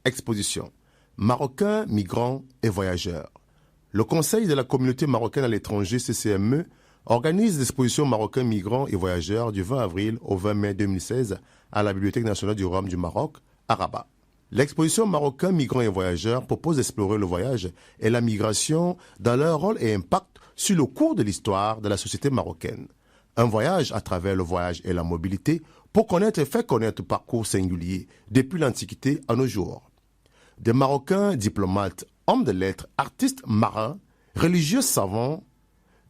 Exposition. Marocains, migrants et voyageurs. Le Conseil de la communauté marocaine à l'étranger, CCME, organise l'exposition Marocains, migrants et voyageurs du 20 avril au 20 mai 2016 à la Bibliothèque nationale du Royaume du Maroc, à Rabat. L'exposition Marocains, migrants et voyageurs propose d'explorer le voyage et la migration dans leur rôle et impact sur le cours de l'histoire de la société marocaine. Un voyage à travers le voyage et la mobilité pour connaître et faire connaître le parcours singulier depuis l'Antiquité à nos jours. Des Marocains diplomates, hommes de lettres, artistes marins, religieux savants,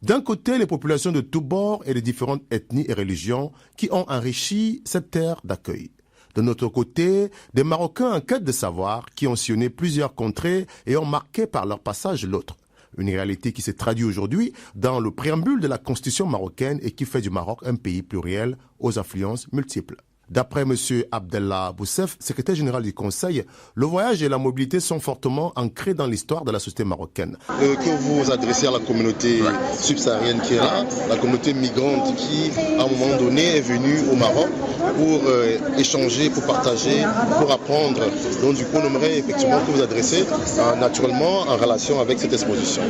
d'un côté les populations de tous bords et de différentes ethnies et religions qui ont enrichi cette terre d'accueil. De notre côté, des Marocains en quête de savoir qui ont sillonné plusieurs contrées et ont marqué par leur passage l'autre. Une réalité qui se traduit aujourd'hui dans le préambule de la Constitution marocaine et qui fait du Maroc un pays pluriel aux influences multiples. D'après M. Abdellah Boussef, secrétaire général du Conseil, le voyage et la mobilité sont fortement ancrés dans l'histoire de la société marocaine. Que vous adressez à la communauté subsaharienne qui est là, la communauté migrante qui, à un moment donné, est venue au Maroc pour échanger, pour partager, pour apprendre. Donc du coup, on aimerait effectivement que vous adressez naturellement en relation avec cette exposition.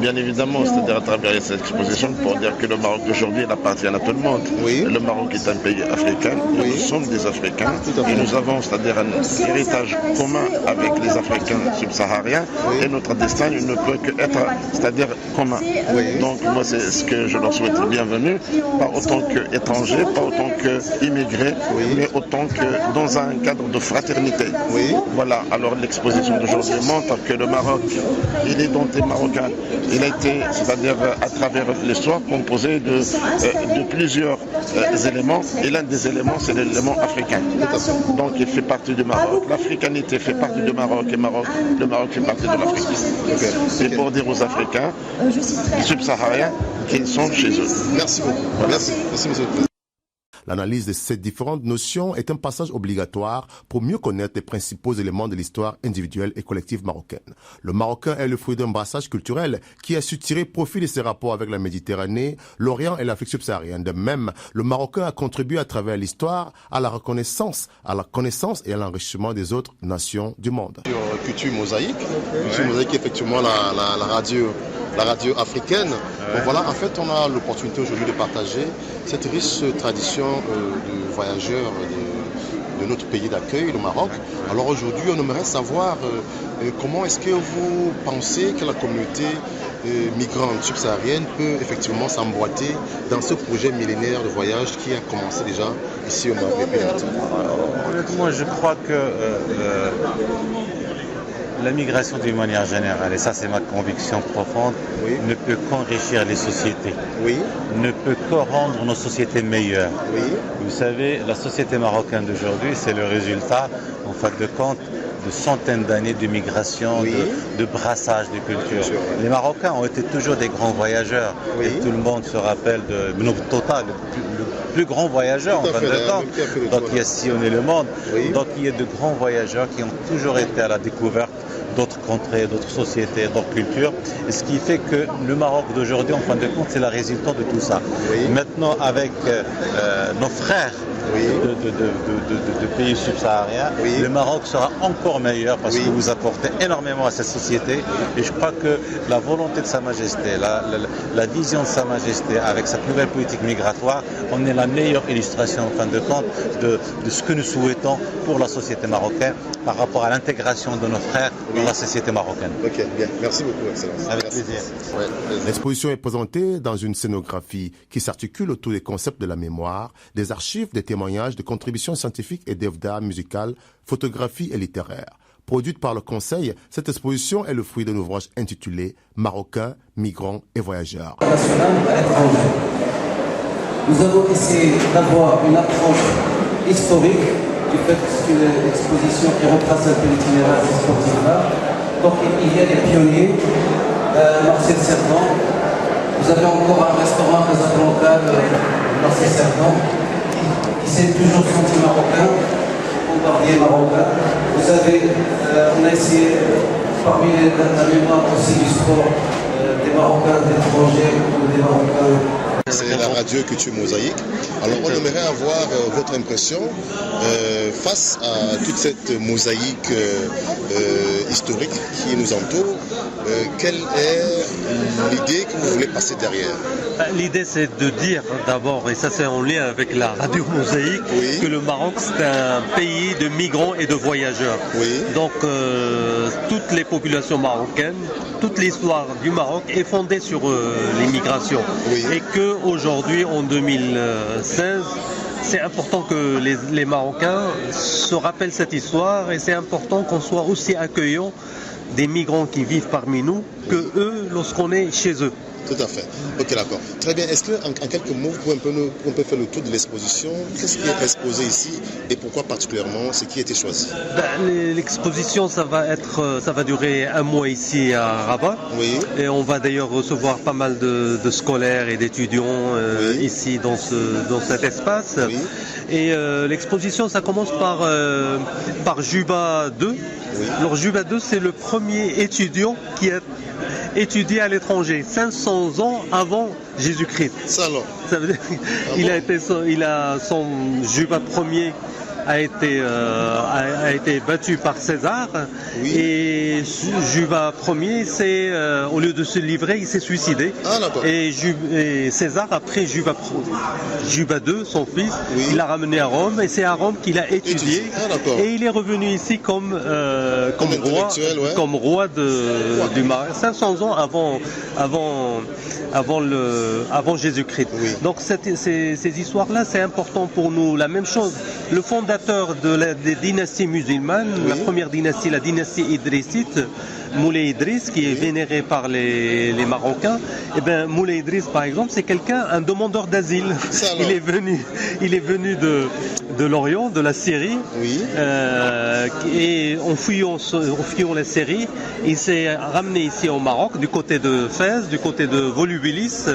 Bien évidemment, c'est-à-dire à travers cette exposition pour dire que le Maroc d'aujourd'hui appartient à tout le monde. Oui. Le Maroc est un pays africain. Oui. Nous sommes des Africains et nous avons, c'est-à-dire un héritage commun avec les Africains subsahariens, et notre destin ne peut qu'être, c'est-à-dire commun. Donc moi c'est ce que je leur souhaite bienvenue, pas autant qu'étrangers, pas autant qu'immigrés, mais autant que dans un cadre de fraternité. Voilà, alors l'exposition d'aujourd'hui montre que le Maroc, il est denté marocain, il a été, c'est-à-dire à travers l'histoire, composé de plusieurs éléments, et l'un des éléments c'est l'élément africain. Donc il fait partie du Maroc. L'africanité fait partie du Maroc et le Maroc fait partie de l'Afrique. C'est pour dire aux Africains subsahariens qu'ils sont chez eux. Merci beaucoup. Merci monsieur le Président. L'analyse de ces différentes notions est un passage obligatoire pour mieux connaître les principaux éléments de l'histoire individuelle et collective marocaine. Le Marocain est le fruit d'un brassage culturel qui a su tirer profit de ses rapports avec la Méditerranée, l'Orient et l'Afrique subsaharienne. De même, le Marocain a contribué à travers l'histoire à la reconnaissance, à la connaissance et à l'enrichissement des autres nations du monde. Culture mosaïque, effectivement la radio africaine. Donc voilà, en fait, on a l'opportunité aujourd'hui de partager cette riche tradition de voyageurs de notre pays d'accueil, le Maroc. Alors aujourd'hui, on aimerait savoir comment est-ce que vous pensez que la communauté migrante subsaharienne peut effectivement s'emboîter dans ce projet millénaire de voyage qui a commencé déjà ici au Maroc. Honnêtement, je crois que la migration d'une manière générale, et ça c'est ma conviction profonde, ne peut qu'enrichir les sociétés, ne peut que rendre nos sociétés meilleures. Vous savez, la société marocaine d'aujourd'hui, c'est le résultat, en fin de compte, de centaines d'années de migration, de brassage de cultures. Les Marocains ont été toujours des grands voyageurs, et tout le monde se rappelle de Benoît Tota, le plus grand voyageur en fin de compte, donc il a sillonné le monde. Donc il y a de grands voyageurs qui ont toujours été à la découverte d'autres contrées, d'autres sociétés, d'autres cultures. Et ce qui fait que le Maroc d'aujourd'hui, en fin de compte, c'est la résultante de tout ça. Maintenant, avec nos frères de pays subsahariens, le Maroc sera encore meilleur parce que vous apportez énormément à cette société. Et je crois que la volonté de Sa Majesté, la vision de Sa Majesté avec cette nouvelle politique migratoire, on est la meilleure illustration, en fin de compte, de ce que nous souhaitons pour la société marocaine par rapport à l'intégration de nos frères dans la société marocaine. Ok, bien. Merci beaucoup, Excellence. Avec plaisir. L'exposition est présentée dans une scénographie qui s'articule autour des concepts de la mémoire, des archives, des témoignages, de contributions scientifiques et d'œuvres d'art musicales, photographies et littéraires. Produite par le Conseil, cette exposition est le fruit d'un ouvrage intitulé « Marocains, migrants et voyageurs ». Nous avons essayé d'avoir une approche historique du fait que c'est une exposition qui retrace un peu l'itinéraire sportif-là. Donc il y a des pionniers, Marcel Cerdan. Vous avez encore un restaurant Casablanca, Marcel Cerdan, qui s'est toujours senti marocain, bombardier marocain. Vous avez, on a essayé, parmi la mémoire aussi du sport, des Marocains d'étrangers ou des Marocains c'est la radio Culture Mosaïque. Alors on aimerait avoir votre impression face à toute cette mosaïque historique qui nous entoure. Quelle est l'idée que vous voulez passer derrière? L'idée, c'est de dire d'abord, et ça c'est en lien avec la radio Mosaïque, que le Maroc c'est un pays de migrants et de voyageurs. Donc toutes les populations marocaines, toute l'histoire du Maroc est fondée sur l'immigration. Et qu'aujourd'hui, en 2016, c'est important que les Marocains se rappellent cette histoire et c'est important qu'on soit aussi accueillant des migrants qui vivent parmi nous que eux lorsqu'on est chez eux. Tout à fait. Ok, d'accord. Très bien. Est-ce qu'en quelques mots, vous pouvez faire le tour de l'exposition? Qu'est-ce qui est exposé ici et pourquoi particulièrement ce qui a été choisi? L'exposition, ça va durer un mois ici à Rabat. Et on va d'ailleurs recevoir pas mal de scolaires et d'étudiants ici dans cet espace. Et l'exposition, ça commence par Juba 2. Alors Juba 2, c'est le premier étudiant qui a étudié à l'étranger, 500 ans avant Jésus-Christ. Ça alors. Ça veut dire son Juba premier a été battu par César et Juba Ier, au lieu de se livrer, il s'est suicidé. Et César, après Juba II, son fils, il l'a ramené à Rome et c'est à Rome qu'il a étudié. Et il est revenu ici comme roi du Maroc, 500 ans avant Jésus-Christ. Donc ces histoires-là, c'est important pour nous. La même chose, le fondateur des dynasties musulmanes, la première dynastie, la dynastie idrissite, Moulay Idriss, qui est vénéré par les Marocains. Et bien Moulay Idriss, par exemple, c'est un demandeur d'asile. Il est venu de l'Orient, de la Syrie, et en fuyant la Syrie, il s'est ramené ici au Maroc, du côté de Fès, du côté de Volubilis,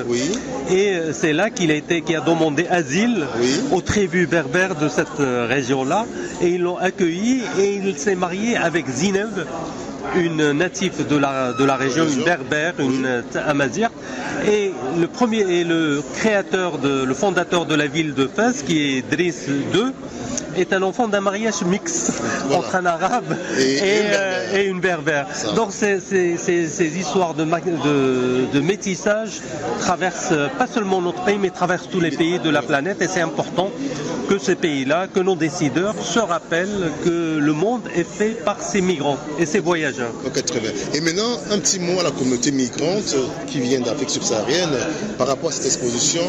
et c'est là qu'il a demandé asile aux tribus berbères de cette région-là, et ils l'ont accueilli, et il s'est marié avec Zineb, une native de la région, une berbère, une amazigh, et le fondateur de la ville de Fès, qui est Driss II, est un enfant d'un mariage mixte entre un arabe et une berbère. Donc ces histoires de métissage traversent pas seulement notre pays, mais traversent tous les pays de la planète, et c'est important que ces pays-là, que nos décideurs se rappellent que le monde est fait par ces migrants et ces voyageurs. Ok, très bien. Et maintenant, un petit mot à la communauté migrante qui vient d'Afrique subsaharienne par rapport à cette exposition.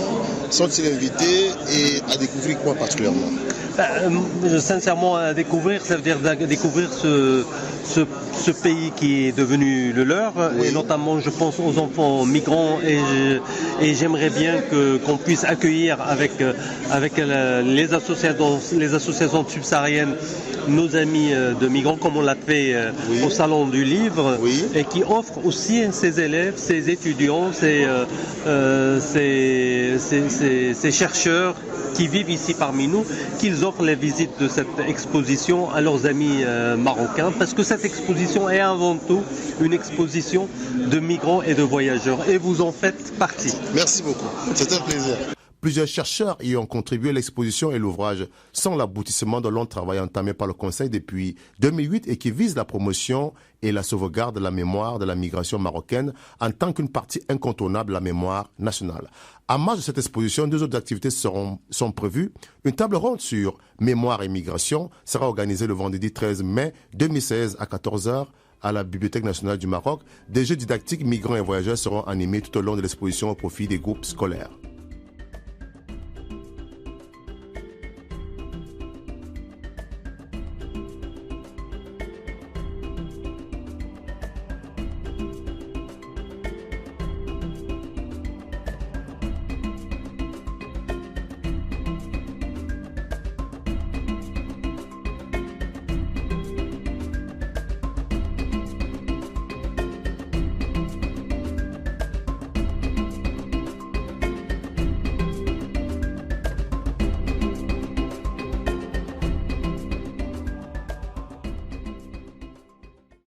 Sont-ils invités et à découvrir quoi particulièrement? Sincèrement, à découvrir, ça veut dire découvrir ce pays qui est devenu le leur, et notamment je pense aux enfants migrants, et j'aimerais bien qu'on puisse accueillir avec les associations subsahariennes nos amis de migrants, comme on l'a fait au Salon du Livre, et qui offrent aussi ces élèves, ces étudiants, ces chercheurs qui vivent ici parmi nous, qu'ils offrent les visites de cette exposition à leurs amis marocains, parce que cette exposition est avant tout une exposition de migrants et de voyageurs, et vous en faites partie. Merci beaucoup, c'est un plaisir. Plusieurs chercheurs y ont contribué. L'exposition et l'ouvrage sont l'aboutissement de long travail entamé par le Conseil depuis 2008 et qui vise la promotion et la sauvegarde de la mémoire de la migration marocaine en tant qu'une partie incontournable de la mémoire nationale. En marge de cette exposition, 2 autres activités sont prévues. Une table ronde sur mémoire et migration sera organisée le vendredi 13 mai 2016 à 14h à la Bibliothèque nationale du Maroc. Des jeux didactiques migrants et voyageurs seront animés tout au long de l'exposition au profit des groupes scolaires.